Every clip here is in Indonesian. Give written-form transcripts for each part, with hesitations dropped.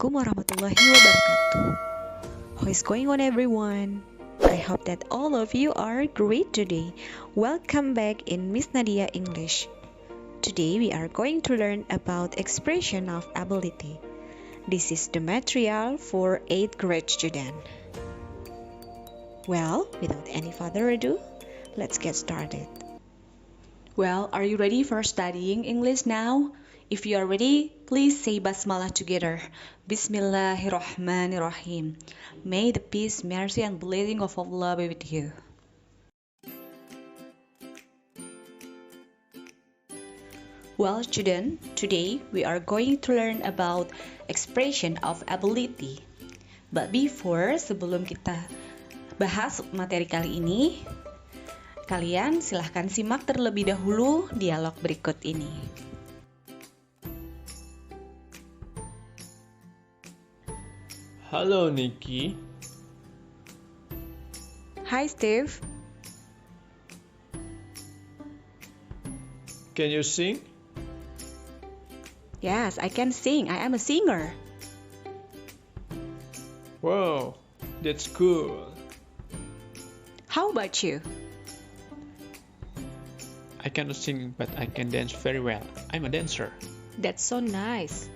Assalamualaikum warahmatullahi wabarakatuh. How is going on everyone? I hope that all of you are great today. Welcome back in Miss Nadia English. Today we are going to learn about expression of ability. This is the material for 8th grade student. Well, without any further ado, let's get started. Well, are you ready for studying English now? If you are ready, please say Basmalah together. Bismillahirrahmanirrahim. May the peace, mercy, and blessing of Allah be with you. Well, student, today we are going to learn about expression of ability. But before, sebelum kita bahas materi kali ini, kalian silahkan simak terlebih dahulu dialog berikut ini. Hello, Nikki. Hi, Steve. Can you sing? Yes, I can sing. I am a singer. Wow, that's cool. How about you? I cannot sing, but I can dance very well. I'm a dancer. That's so nice.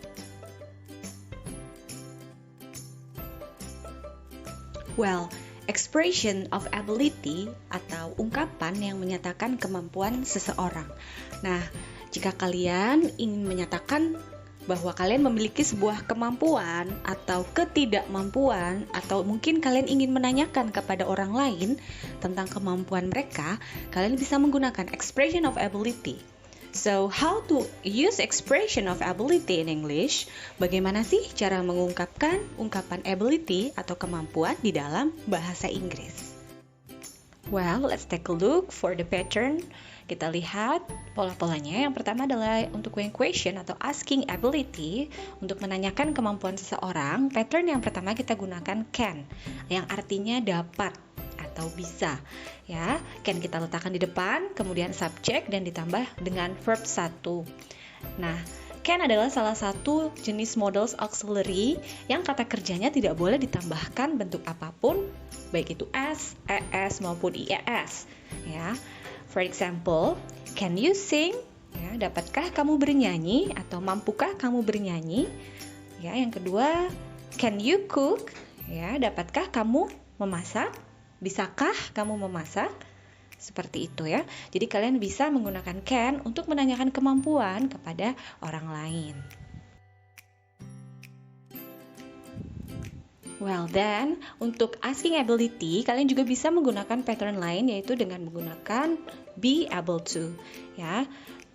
Well, expression of ability atau ungkapan yang menyatakan kemampuan seseorang. Nah, jika kalian ingin menyatakan bahwa kalian memiliki sebuah kemampuan atau ketidakmampuan, atau mungkin kalian ingin menanyakan kepada orang lain tentang kemampuan mereka, kalian bisa menggunakan expression of ability. So, how to use expression of ability in English? Bagaimana sih cara mengungkapkan ungkapan ability atau kemampuan di dalam bahasa Inggris? Well, let's take a look for the pattern. Kita lihat pola-polanya. Yang pertama adalah untuk question atau asking ability, untuk menanyakan kemampuan seseorang. Pattern yang pertama kita gunakan can, yang artinya dapat atau bisa, ya. Can kita letakkan di depan, kemudian subject dan ditambah dengan verb 1. Nah, can adalah salah satu jenis modals auxiliary yang kata kerjanya tidak boleh ditambahkan bentuk apapun, baik itu s, es maupun ies, ya. For example, can you sing? Ya, dapatkah kamu bernyanyi atau mampukah kamu bernyanyi? Ya, yang kedua, can you cook? Ya, dapatkah kamu memasak? Bisakah kamu memasak? Seperti itu ya. Jadi kalian bisa menggunakan can untuk menanyakan kemampuan kepada orang lain. Well then, untuk asking ability, kalian juga bisa menggunakan pattern lain, yaitu dengan menggunakan be able to. Ya,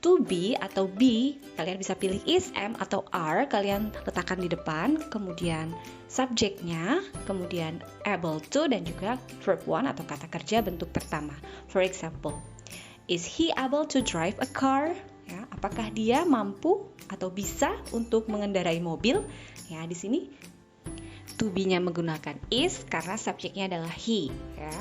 to be atau be, kalian bisa pilih is, am, atau are, kalian letakkan di depan, kemudian subjeknya, kemudian able to, dan juga verb one atau kata kerja bentuk pertama. For example, is he able to drive a car? Ya, apakah dia mampu atau bisa untuk mengendarai mobil? Ya, di sini to be-nya menggunakan is karena subjeknya adalah he, ya.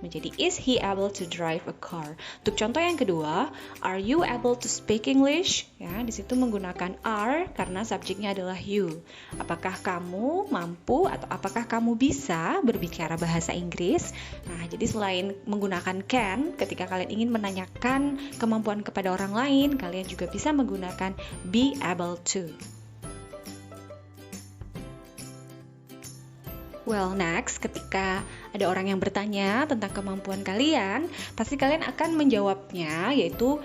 Menjadi is he able to drive a car. Untuk contoh yang kedua, are you able to speak English? Ya, di situ menggunakan are karena subjeknya adalah you. Apakah kamu mampu atau apakah kamu bisa berbicara bahasa Inggris? Nah, jadi selain menggunakan can ketika kalian ingin menanyakan kemampuan kepada orang lain, kalian juga bisa menggunakan be able to. Well, next, ketika ada orang yang bertanya tentang kemampuan kalian, pasti kalian akan menjawabnya, yaitu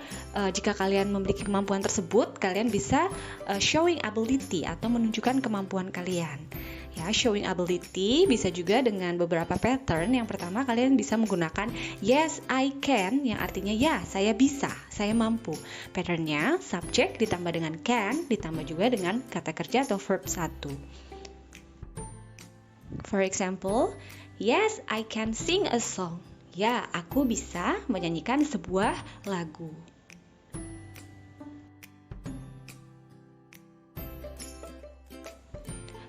jika kalian memiliki kemampuan tersebut, kalian bisa showing ability atau menunjukkan kemampuan kalian. Ya, showing ability bisa juga dengan beberapa pattern. Yang pertama, kalian bisa menggunakan yes, I can, yang artinya ya, saya bisa, saya mampu. Patternnya subject ditambah dengan can, ditambah juga dengan kata kerja atau verb 1. For example, yes, I can sing a song. Ya, aku bisa menyanyikan sebuah lagu.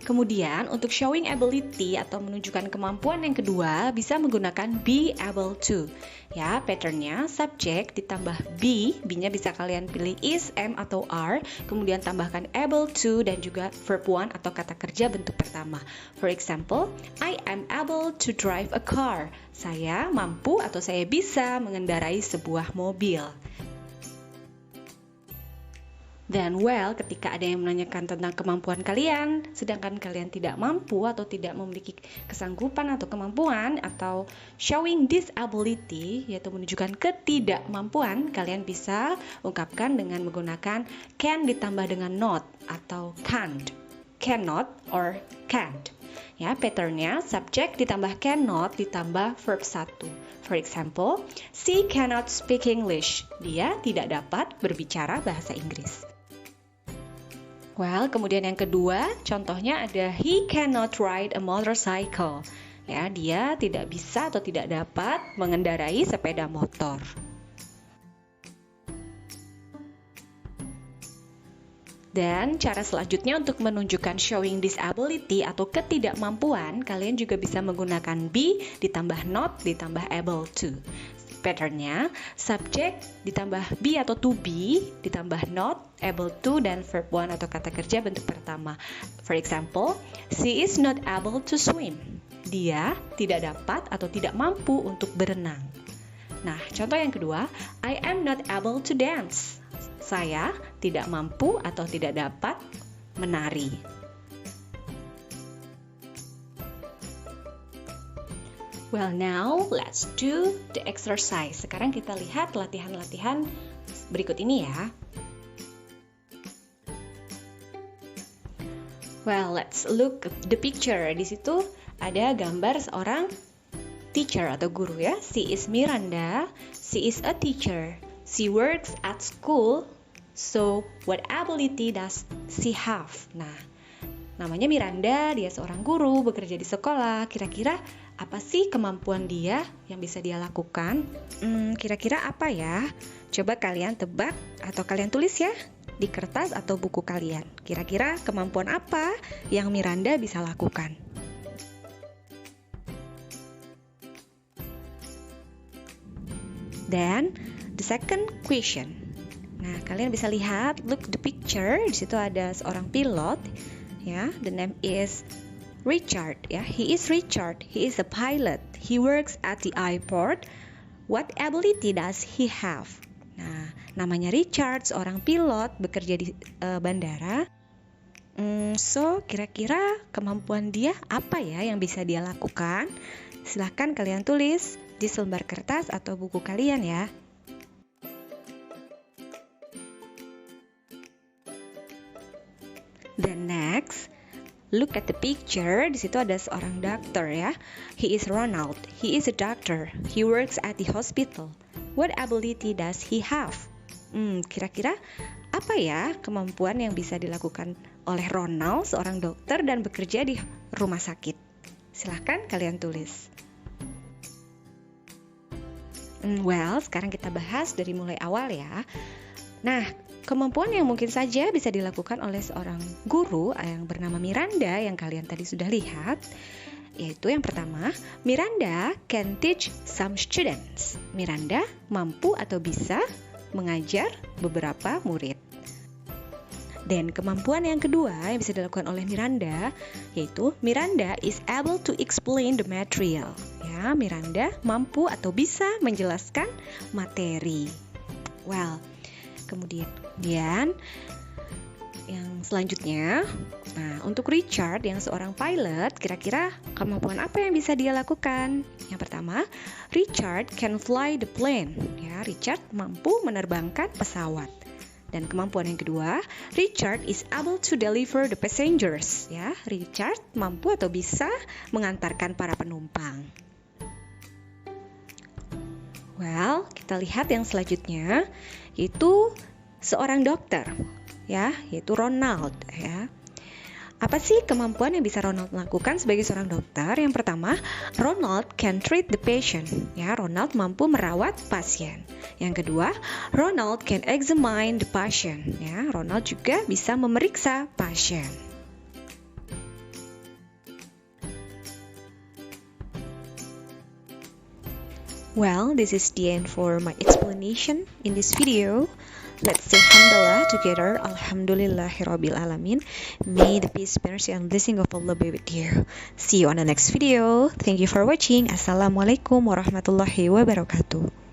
Kemudian untuk showing ability atau menunjukkan kemampuan yang kedua bisa menggunakan be able to. Ya, patternnya subject ditambah be, be-nya bisa kalian pilih is, am atau are, kemudian tambahkan able to dan juga verb one atau kata kerja bentuk pertama. For example, I am able to drive a car. Saya mampu atau saya bisa mengendarai sebuah mobil. Dan ketika ada yang menanyakan tentang kemampuan kalian, sedangkan kalian tidak mampu atau tidak memiliki kesanggupan atau kemampuan atau showing disability, yaitu menunjukkan ketidakmampuan, kalian bisa ungkapkan dengan menggunakan can ditambah dengan not atau can't, cannot or can't. Ya, patternnya subject ditambah cannot ditambah verb 1. For example, she cannot speak English. Dia tidak dapat berbicara bahasa Inggris. Kemudian yang kedua, contohnya ada he cannot ride a motorcycle. Ya, dia tidak bisa atau tidak dapat mengendarai sepeda motor. Dan cara selanjutnya untuk menunjukkan showing disability atau ketidakmampuan, kalian juga bisa menggunakan be ditambah not ditambah able to. Patternnya subject ditambah be atau to be ditambah not, able to, dan verb one atau kata kerja bentuk pertama. For example, she is not able to swim. Dia tidak dapat atau tidak mampu untuk berenang. Nah, contoh yang kedua, I am not able to dance. Saya tidak mampu atau tidak dapat menari. Now let's do the exercise. Sekarang kita lihat latihan-latihan berikut ini ya. Let's look at the picture. Di situ ada gambar seorang teacher atau guru ya. She is Miranda. She is a teacher. She works at school. So, what ability does she have? Nah, namanya Miranda, dia seorang guru, bekerja di sekolah. Kira-kira apa sih kemampuan dia yang bisa dia lakukan? Kira-kira apa ya? Coba kalian tebak atau kalian tulis ya di kertas atau buku kalian. Kira-kira kemampuan apa yang Miranda bisa lakukan? Then, the second question. Nah, kalian bisa lihat, look the picture. Di situ ada seorang pilot. Ya, the name is Richard. Ya, he is Richard. He is a pilot. He works at the airport. What ability does he have? Nah, namanya Richard, seorang pilot, bekerja di bandara. So, kira-kira kemampuan dia apa ya yang bisa dia lakukan? Silahkan kalian tulis di selembar kertas atau buku kalian ya. Then next, look at the picture. Di situ ada seorang dokter ya. He is Ronald. He is a doctor. He works at the hospital. What ability does he have? Kira-kira apa ya kemampuan yang bisa dilakukan oleh Ronald, seorang dokter dan bekerja di rumah sakit? Silahkan kalian tulis. Sekarang kita bahas dari mulai awal ya. Nah, kemampuan yang mungkin saja bisa dilakukan oleh seorang guru yang bernama Miranda yang kalian tadi sudah lihat, yaitu yang pertama, Miranda can teach some students. Miranda mampu atau bisa mengajar beberapa murid. Dan kemampuan yang kedua yang bisa dilakukan oleh Miranda, yaitu Miranda is able to explain the material. Ya, Miranda mampu atau bisa menjelaskan materi. Kemudian yang selanjutnya, nah untuk Richard yang seorang pilot, kira-kira kemampuan apa yang bisa dia lakukan? Yang pertama, Richard can fly the plane. Ya, Richard mampu menerbangkan pesawat. Dan kemampuan yang kedua, Richard is able to deliver the passengers. Ya, Richard mampu atau bisa mengantarkan para penumpang. Kita lihat yang selanjutnya, yaitu seorang dokter, ya, yaitu Ronald, ya. Apa sih kemampuan yang bisa Ronald lakukan sebagai seorang dokter? Yang pertama, Ronald can treat the patient, ya. Ronald mampu merawat pasien. Yang kedua, Ronald can examine the patient, ya. Ronald juga bisa memeriksa pasien. Well, this is the end for my explanation in this video. Let's say Alhamdulillah together. Alhamdulillahirabbil alamin. May the peace, mercy, and blessing of Allah be with you. See you on the next video. Thank you for watching. Assalamualaikum warahmatullahi wabarakatuh.